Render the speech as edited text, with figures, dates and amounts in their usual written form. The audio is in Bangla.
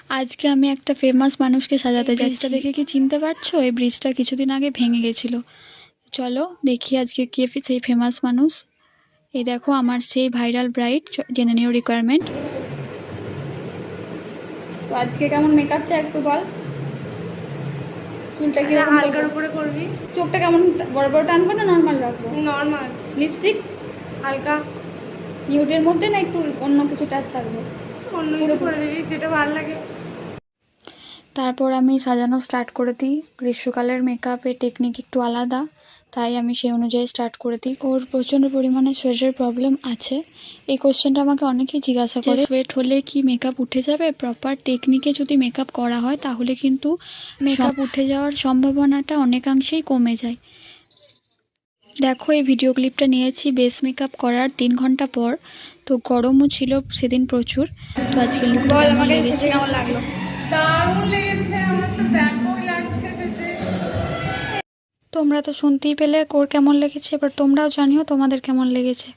আজকে আমি একটা ফেমাস মানুষকে সাজাতে যাচ্ছি। ব্রিজটা দেখে কি চিনতে পারছো? এই ব্রিজটা কিছুদিন আগে ভেঙে গেছিলো। চলো দেখি আজকে কে সেই ফেমাস মানুষ। এই দেখো আমার সেই ভাইরাল ব্রাইড, জেনে নিও রিকোয়ারমেন্ট। তো আজকে কেমন মেকআপ চাই একটু বল। চুলটা কি হালকার উপরে করবি? চোখটা কেমন বড় বড় টানবো না নর্মাল রাখবো? নর্মাল। লিপস্টিক হালকা নিউডের মধ্যে না একটু অন্য কিছু টাচ থাকবে? অন্য কিছু করে দিবি যেটা ভালো লাগে। তারপর আমি সাজানো স্টার্ট করে দিই। গ্রীষ্মকালের মেকআপের টেকনিক একটু আলাদা, তাই আমি সেই অনুযায়ী স্টার্ট করে দিই। ওর প্রচণ্ড পরিমাণে সোয়েটের প্রবলেম আছে। এই কোশ্চেনটা আমাকে অনেকেই জিজ্ঞাসা করে, সোয়েট হলে কি মেকআপ উঠে যাবে? প্রপার টেকনিকে যদি মেকআপ করা হয় তাহলে কিন্তু মেকআপ উঠে যাওয়ার সম্ভাবনাটা অনেকাংশেই কমে যায়। দেখো এই ভিডিও ক্লিপটা নিয়েছি বেস মেকআপ করার 3 ঘন্টা পর। তো গরমও ছিল সেদিন প্রচুর। তো আজকে লুকটা কেমন লেগেছে? কেমন লাগলো? দারুণ লেগেছে, আমার তো ব্যাপক লাগছে সেটা। তোমরা তো শুনতেই পেলে ওর কেমন লেগেছে, এবার তোমরাও জানিও তোমাদের কেমন লেগেছে।